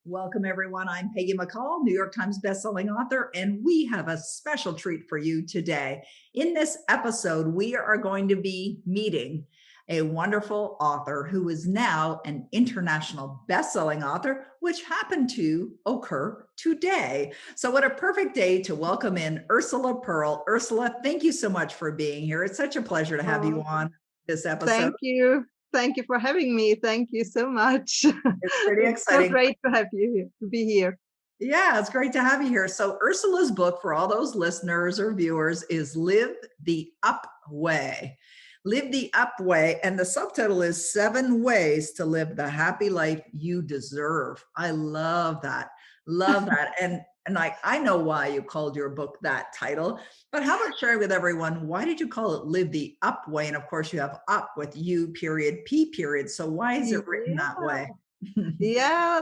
Welcome, everyone. I'm Peggy McColl, New York Times bestselling author, and we have a special treat for you today. In this episode, we are going to be meeting a wonderful author who is now an international bestselling author, which happened to occur today. So, what a perfect day to welcome in Ursula Perl. Ursula, thank you so much for being here. It's such a pleasure to have you Oh, on this episode. thank you. Thank you for having me. Thank you so much. It's pretty It's so exciting. great to have you here, to be here. Yeah, it's great to have you here. So, Ursula's book for all those listeners or viewers is Live the Up Way. Live the Up Way. And the subtitle is 7 Ways to Live the Happy Life You Deserve. I love that. Love that. And I know why you called your book that title, but how about sharing with everyone, why did you call it Live the Up Way? And of course, you have up with U period, P period. So why is it written that Yeah, way? yeah.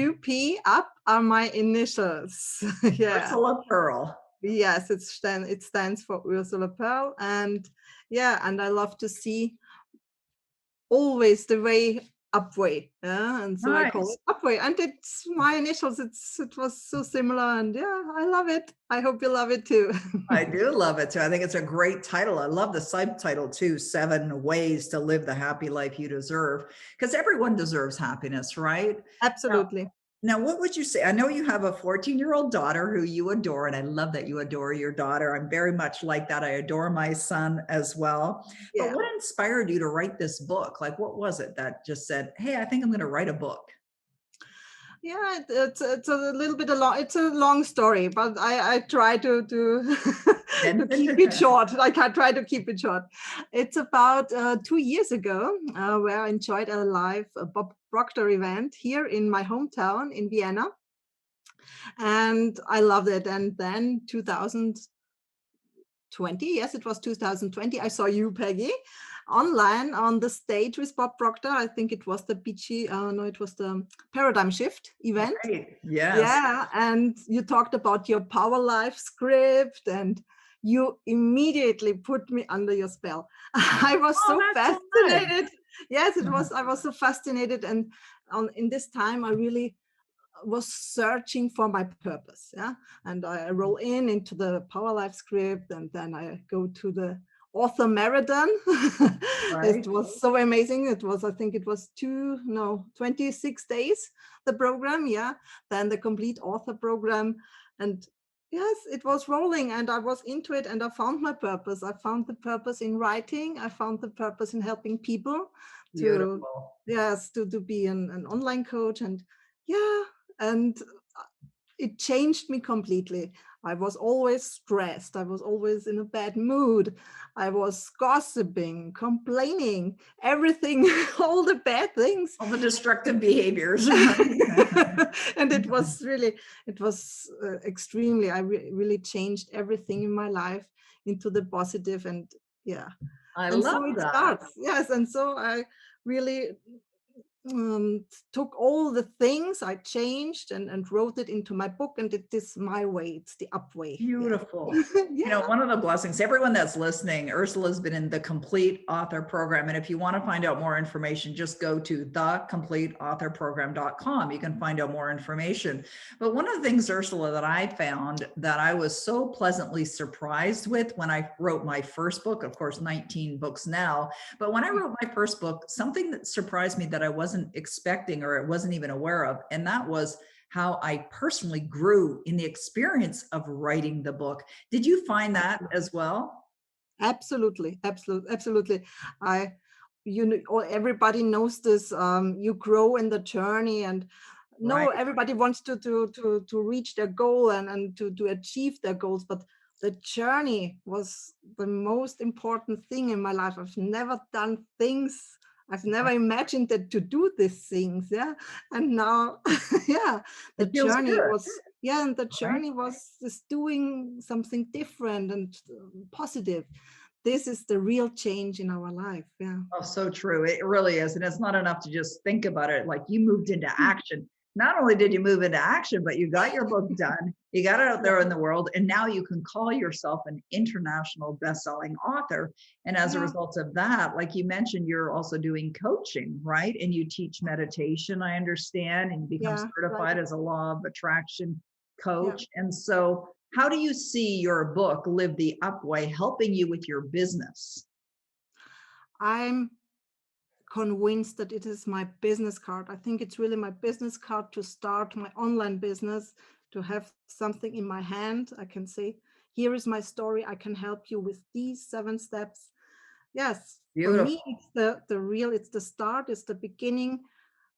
UP up are my initials. Yeah. Ursula Pearl. Yes, it stands for Ursula Perl. And yeah, and I love to see always the way upway. Yeah. And so I call Nice. it upway. And it's my initials. It was so similar. And yeah, I love it. I hope you love it too. I do love it too. I think it's a great title. I love the subtitle too, 7 Ways to Live the Happy Life You Deserve, because everyone deserves happiness, right? Now, Absolutely. now, what would you say? I know you have a 14-year-old daughter who you adore, and I love that you adore your daughter. I'm very much like that. I adore my son as well. But Yeah. what inspired you to write this book? Like, what was it that just said, hey, I think I'm going to write a book? Yeah, it's a little bit a long it's a long story, but I try to to keep it short. Like I try to keep it short. It's about 2 years ago where I enjoyed a live Bob Proctor event here in my hometown in Vienna, and I loved it. And then 2020, yes, it was 2020. I saw you, Peggy, online on the stage with Bob Proctor. I think it was the BG, no, it was the Paradigm Shift event. Right. Yes. Yeah, and you talked about your Power Life script, and you immediately put me under your spell. I was Oh, so that's so fascinated. Yes, it nice. was. I was so fascinated, and in this time, I really was searching for my purpose. Yeah, and I roll into the Power Life script, and then I go to the author marathon. It Right. was so amazing. I think it was 26 days, the program. Yeah, then the complete author program. And yes, it was rolling, and I was into it, and I found my purpose. I found the purpose in writing. I found the purpose in helping people to, Beautiful. yes, to be an online coach. And yeah, and it changed me completely. I was always stressed. I was always in a bad mood. I was gossiping, complaining, everything, all the bad things. All the destructive behaviors. And it was extremely, really changed everything in my life into the positive. And yeah, I and so love it that. starts. Yes. And so I really um, took all the things I changed and wrote it into my book, and it is my way. It's the up way. Yeah. Beautiful. You know, Yeah. one of the blessings, everyone that's listening, Ursula's been in the Complete Author Program. And if you want to find out more information, just go to thecompleteauthorprogram.com. You can find out more information. But one of the things, Ursula, that I found that I was so pleasantly surprised with when I wrote my first book, of course, 19 books now, but when I wrote my first book, something that surprised me that I wasn't expecting or I wasn't even aware of, and that was how I personally grew in the experience of writing the book. Did you find that as well? Absolutely, absolutely, absolutely. I, everybody knows this. You grow in the journey, and no, Right. everybody wants to reach their goal and to achieve their goals. But the journey was the most important thing in my life. I've never done things. I've never imagined that to do these things. Yeah, and now, yeah, the It feels journey good, was. Yeah, and the right? journey was just doing something different and positive. This is the real change in our life. Yeah. Oh, so true. It really is. And it's not enough to just think about it. Like you moved into action. not only did you move into action, but you got your book done, you got it out there in the world, and now you can call yourself an international best-selling author. And as a Yeah, result of that, like you mentioned, you're also doing coaching, right? And you teach meditation, I understand, and you become yeah, right. certified as a law of attraction Yeah. coach. And so, how do you see your book, Live the Up Way, helping you with your business? I'm convinced that it is my business card. I think it's really my business card to start my online business, to have something in my hand. I can say, here is my story. I can help you with these 7 steps. Yes, for me, Beautiful. it's the real, it's the start, it's the beginning.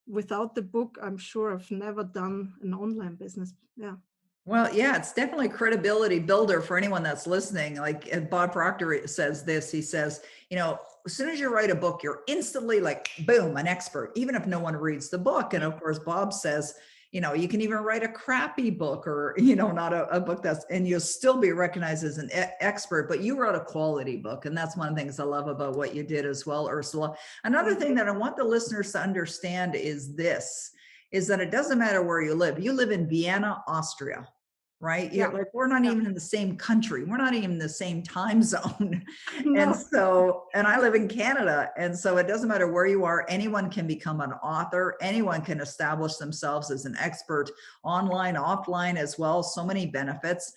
Without the book, I'm sure I've never done an online business. Yeah. Well, yeah, it's definitely a credibility builder for anyone that's listening. Like Bob Proctor says this, he says, as soon as you write a book, you're instantly like, boom, an expert, even if no one reads the book. And of course, Bob says, you can even write a crappy book or, not a book and you'll still be recognized as an expert, but you wrote a quality book. And that's one of the things I love about what you did as well, Ursula. Another Thank thing you. that I want the listeners to understand is this, is that it doesn't matter where you live. You live in Vienna, Austria, right? You're Yeah. like, we're not Yeah. even in the same country. We're not even in the same time zone. And No. so, and I live in Canada. And so it doesn't matter where you are, anyone can become an author. Anyone can establish themselves as an expert online, offline as well. So many benefits.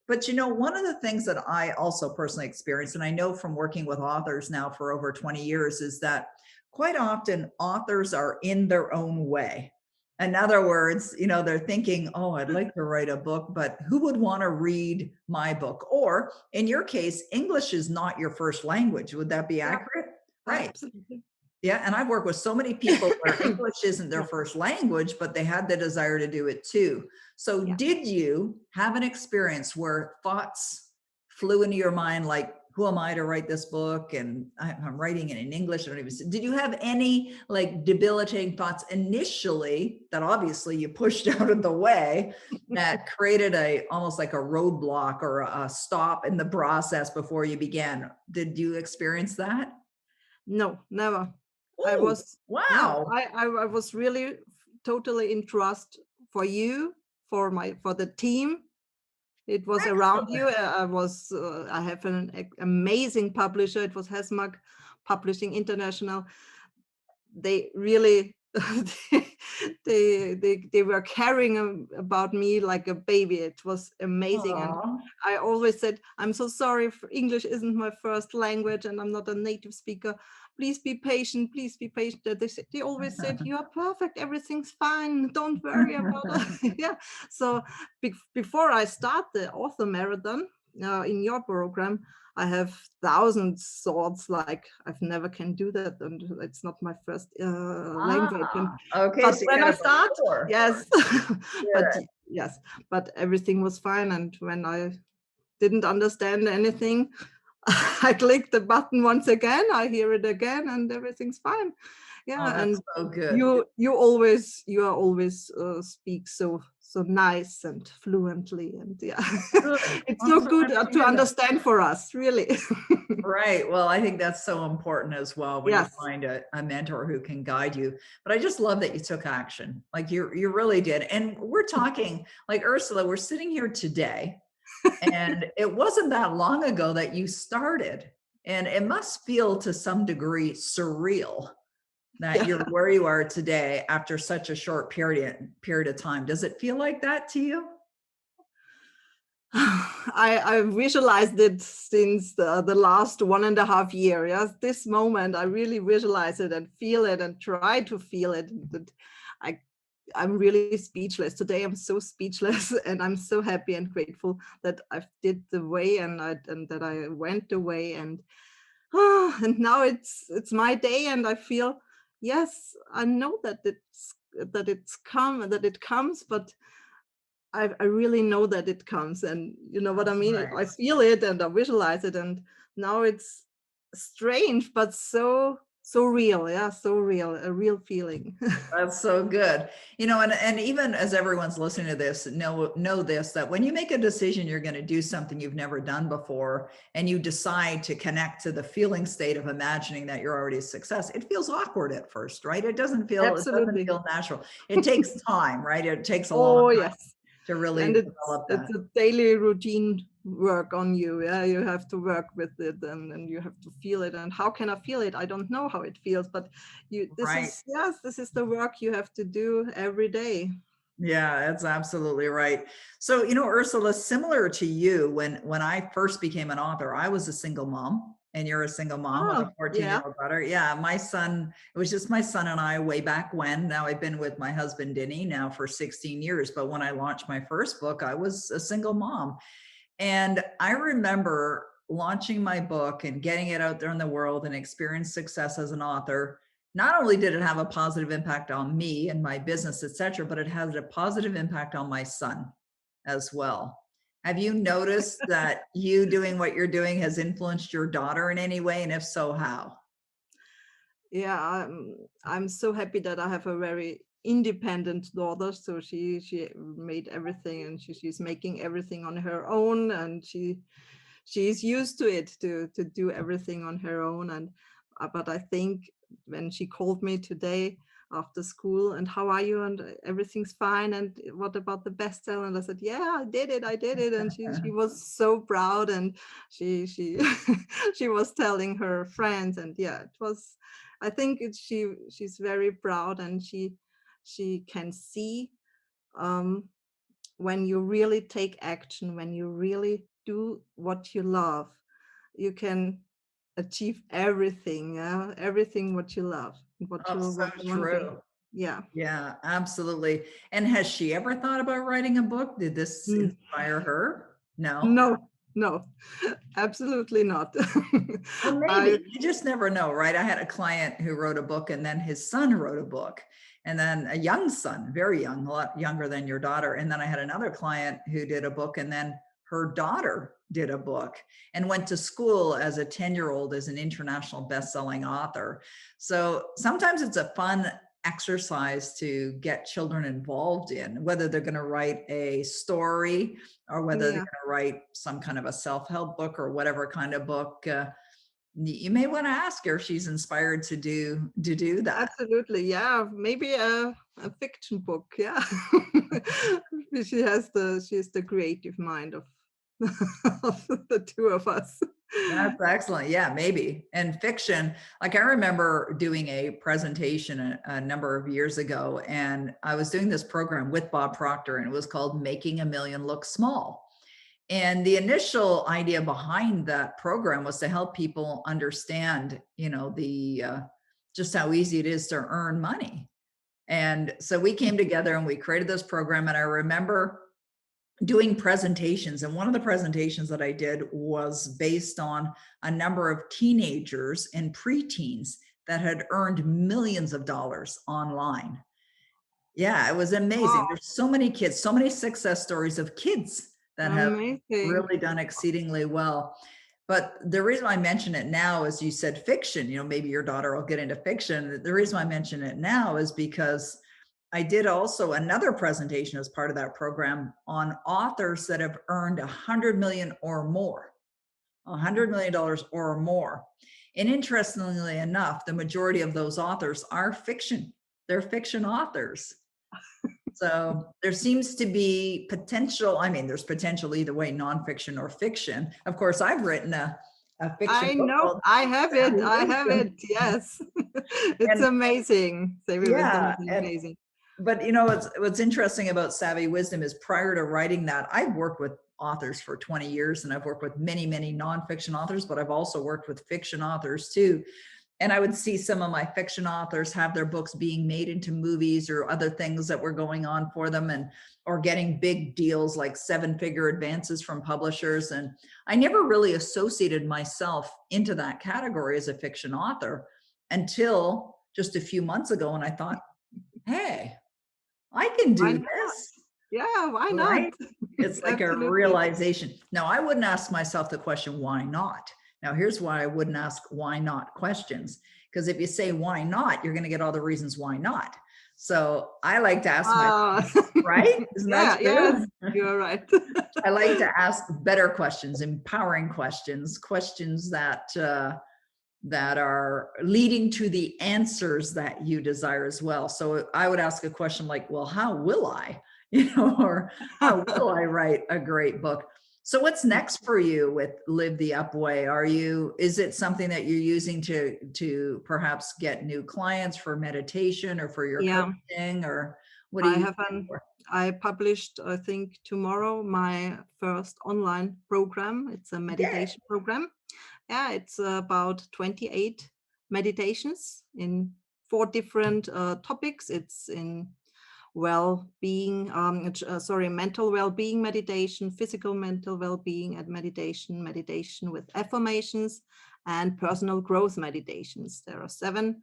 But one of the things that I also personally experienced, and I know from working with authors now for over 20 years, is that quite often authors are in their own way. In other words, they're thinking, oh, I'd like to write a book, but who would want to read my book? Or in your case, English is not your first language. Would that be Yeah. accurate? Right. Absolutely. Yeah. And I've worked with so many people where English isn't their Yeah. first language, but they had the desire to do it too. So Yeah. did you have an experience where thoughts flew into your mind like, who am I to write this book? And I'm writing it in English. I don't even, did you have any like debilitating thoughts initially that obviously you pushed out of the way that created almost like a roadblock or a stop in the process before you began? Did you experience that? No, never. I Oh, was, no, wow. I was really totally in trust for you, for the team. It was around you. Excellent. I have an amazing publisher. It was Hesmark Publishing International. They really, they were caring about me like a baby. It was amazing. And Aw. I always said, I'm so sorry if English isn't my first language and I'm not a native speaker. Please be patient. Please be patient. They always said, you are perfect. Everything's fine. Don't worry about it. Yeah. So before I start the author marathon in your program, I have thousands thoughts like I've never can do that, and it's not my first language. Okay, But so you when got I it start, before. yes, but Good. yes, but everything was fine. And when I didn't understand anything, I click the button once again. I hear it again, and everything's fine. Oh, Yeah, that's and so good. you are always speak so nice and fluently, and yeah, Good. it's I'm so so good happy to to hear that. understand for us, really. Right. Well, I think that's so important as well when you Yes. find a mentor who can guide you. But I just love that you took action. Like you really did. And we're talking like Ursula, we're sitting here today, and it wasn't that long ago that you started. And it must feel to some degree surreal that Yeah. you're where you are today after such a short period of time. Does it feel like that to you? I visualized it since the last 1.5 year. Yes, this moment I really visualize it and feel it and try to feel it. That I I'm really speechless today. I'm so speechless, and I'm so happy and grateful that I did the way and that I went the way, and and now it's my day, and I feel, yes, I know that it comes, but I really know that it comes, and you know what I That's mean. I nice. feel it and I visualize it, and now it's strange, but so so real. Yeah, so real, a real feeling. That's so good. And even as everyone's listening to this, know this, that when you make a decision, you're going to do something you've never done before, and you decide to connect to the feeling state of imagining that you're already a success, it feels awkward at first, right? It doesn't Absolutely. feel natural. It takes time, right? It takes a long Oh, time yes. to really And develop it's that. a daily routine work on you. Yeah, you have to work with it, and you have to feel it. And how can I feel it? I don't know how it feels, but Right. this is the work you have to do every day. Yeah, that's absolutely right. So, Ursula, similar to you, when I first became an author, I was a single mom, and you're a single mom with a Oh, yeah. 14-year-old daughter. Yeah, my son, it was just my son and I way back when. Now I've been with my husband, Denny, now for 16 years. But when I launched my first book, I was a single mom. And I remember launching my book and getting it out there in the world and experience success as an author. Not only did it have a positive impact on me and my business, et cetera, but it had a positive impact on my son as well. Have you noticed that you doing what you're doing has influenced your daughter in any way? And if so, how? Yeah, I'm so happy that I have a very independent daughter. So she made everything, and she's making everything on her own, and she's used to it, to do everything on her own. And but I think when she called me today after school, and how are you, and everything's fine, and what about the bestseller, and I said, yeah, I did it. And she was so proud, and she she was telling her friends. And yeah, it was, I think she's very proud, and she can see, um when you really take action, when you really do what you love, you can achieve everything, everything what you love, Oh, so what you want to be. true. Yeah. Yeah, absolutely. And has she ever thought about writing a book? Did this Mm, inspire her? No. no, no, absolutely not. Well, I maybe. You just never know, right? I had a client who wrote a book, and then his son wrote a book, and then a young son, very young, a lot younger than your daughter. And then I had another client who did a book, and then her daughter did a book and went to school as a 10-year-old as an international best-selling author. So sometimes it's a fun exercise to get children involved in, whether they're going to write a story or whether they're going Yeah, to write some kind of a self-help book or whatever kind of book. You may want to ask her if she's inspired to do that. absolutely. Yeah, maybe a fiction book. Yeah. She's the creative mind of of the two of us. That's excellent. Yeah, maybe. And fiction, like I remember doing a presentation a number of years ago, and I was doing this program with Bob Proctor, and it was called Making a Million Look Small. And the initial idea behind that program was to help people understand, the just how easy it is to earn money. And so we came together and we created this program. And I remember doing presentations. And one of the presentations that I did was based on a number of teenagers and preteens that had earned millions of dollars online. Yeah, it was amazing. Wow, There's so many kids, so many success stories of kids that have amazing. really done exceedingly well. But the reason I mention it now is you said fiction, maybe your daughter will get into fiction. The reason I mention it now is because I did also another presentation as part of that program on authors that have earned 100 million or more, $100 million or more. And interestingly enough, the majority of those authors are fiction. They're fiction authors. So there seems to be potential. I mean, there's potential either way, nonfiction or fiction. Of course, I've written a fiction I book know. called I have it. Savvy I have Wisdom. it. Yes. It's And amazing. Savvy Wisdom yeah, is and amazing. but what's interesting about Savvy Wisdom is prior to writing that, I've worked with authors for 20 years, and I've worked with many, many nonfiction authors, but I've also worked with fiction authors too. And I would see some of my fiction authors have their books being made into movies or other things that were going on for them, and or getting big deals like 7-figure advances from publishers. And I never really associated myself into that category as a fiction author until just a few months ago. And I thought, hey, I can Why do not? this, Yeah, why not? right? It's like a Absolutely. realization. Now, I wouldn't ask myself the question, why not? Now, here's why I wouldn't ask why not questions. Because if you say why not, you're going to get all the reasons why not. So I like to ask my Ah, right? Isn't yeah, that yes, true? you're right. I like to ask better questions, empowering questions, questions that are leading to the answers that you desire as well. So I would ask a question like, well, how will I, or how will I write a great book? So what's next for you with Live the Up Way? Is it something that you're using to perhaps get new clients for meditation or for your Yeah, coaching, or what are I you have using it for? I published, I think tomorrow, my first online program. It's a Yay. meditation program. Yeah, it's about 28 meditations in 4 different topics. It's in well-being, mental well-being meditation, physical mental well-being and meditation with affirmations, and personal growth meditations. There are seven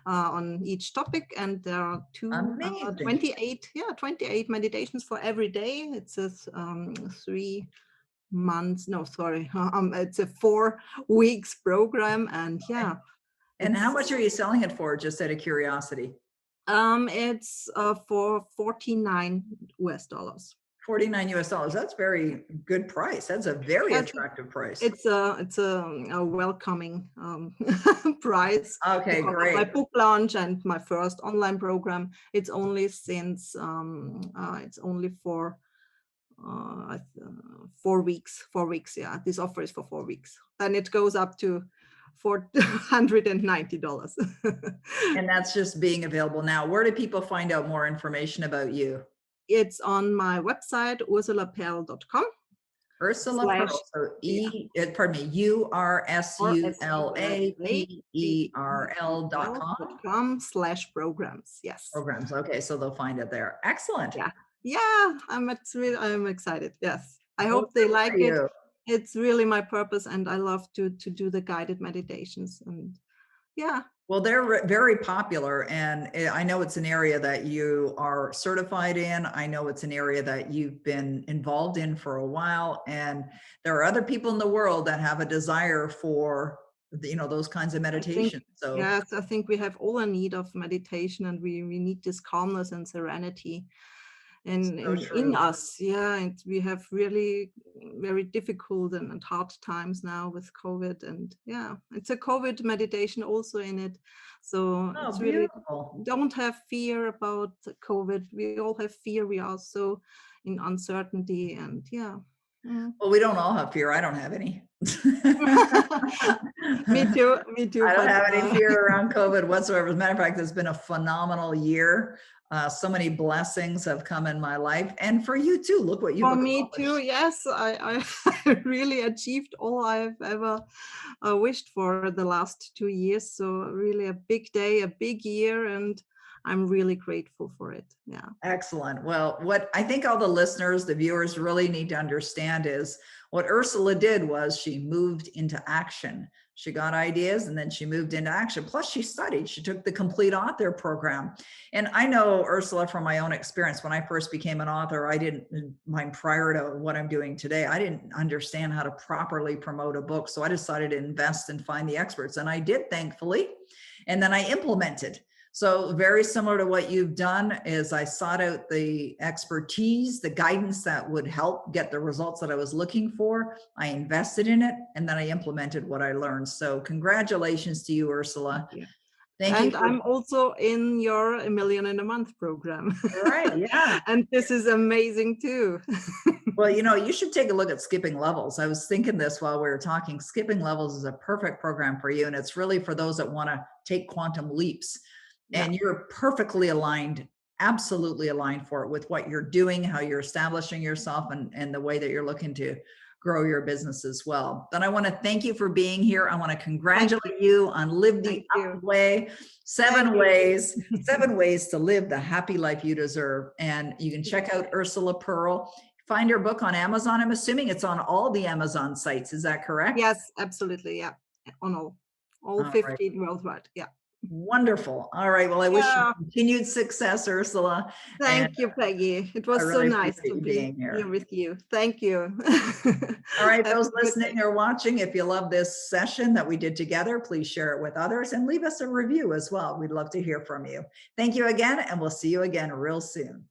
on each topic, and there are Amazing. 28 meditations for every day. It's a 3 months, no, sorry, it's a 4 weeks program, and yeah, And how it's much are you selling it for, just out of curiosity? it's for $49. 49 US dollars. That's very good price. That's a very Yes, attractive price. it's a welcoming price Okay, because of my great. book launch and my first online program. It's only it's only for 4 weeks. 4 weeks, yeah. This offer is for 4 weeks. Then it goes up to $490. And that's just being available now. Where do people find out more information about you? It's on my website, ursulaperl.com Ursula slash, Pearl. So yeah, pardon me, or URSULAPERL.com. programs. Yes. Programs. Okay, so they'll find it there. Excellent. Yeah. Yeah. I'm excited. Yes. I Well, hope they good like for it. you. It's really my purpose, and I love to do the guided meditations. And yeah. Well, they're very popular, and I know it's an area that you are certified in. I know it's an area that you've been involved in for a while, and there are other people in the world that have a desire for, those kinds of I think, meditations. So yes, I think we have all a need of meditation, and we need this calmness and serenity so in true. us. Yeah, and we have really very difficult and hard times now with COVID, and yeah, it's a COVID meditation also in it. So Oh, it's really, beautiful. don't have fear about the COVID. We all have fear. We are so in uncertainty, and yeah. Mm. Well, we don't all have fear. I don't have any. Me too, I don't but have any fear around COVID whatsoever. As a matter of fact, it's been a phenomenal year. So many blessings have come in my life, and for you too. Look what you've for me too. accomplished. Yes, I really achieved all I've ever wished for the last 2 years. So really a big day, a big year, and I'm really grateful for it. Yeah. Excellent. Well, what I think all the listeners, the viewers really need to understand is what Ursula did was she moved into action. She got ideas and then she moved into action. Plus, she studied. She took the complete author program. And I know, Ursula, from my own experience, when I first became an author, I didn't mind prior to what I'm doing today. I didn't understand how to properly promote a book. So I decided to invest and find the experts. And I did, thankfully. And then I implemented. So very similar to what you've done is I sought out the expertise, the guidance that would help get the results that I was looking for. I invested in it, and then I implemented what I learned. So congratulations to you, Ursula. Yeah. Thank you And for, I'm also in your A Million in a Month program. right, yeah. And this is amazing too. Well, you should take a look at Skipping Levels. I was thinking this while we were talking. Skipping Levels is a perfect program for you, and it's really for those that want to take quantum leaps. Yeah. And you're perfectly aligned, absolutely aligned for it with what you're doing, how you're establishing yourself, and the way that you're looking to grow your business as well. Then I want to thank you for being here. I want to Thank you. congratulate you on Live the Thank you. Up Way. Thank you. Seven ways to live the happy life you deserve. And you can check out Ursula Pearl. Find her book on Amazon. I'm assuming it's on all the Amazon sites. Is that correct? Yes, absolutely. Yeah. On all All right. 15 worldwide. Yeah. Wonderful. All right. Well, I wish you Yeah. continued success, Ursula, and Thank you, Peggy. It I was so really nice appreciate to you be being here here. with you. Thank you. All right, Have those a good listening day. or watching, if you love this session that we did together, please share it with others and leave us a review as well. We'd love to hear from you. Thank you again, and we'll see you again real soon.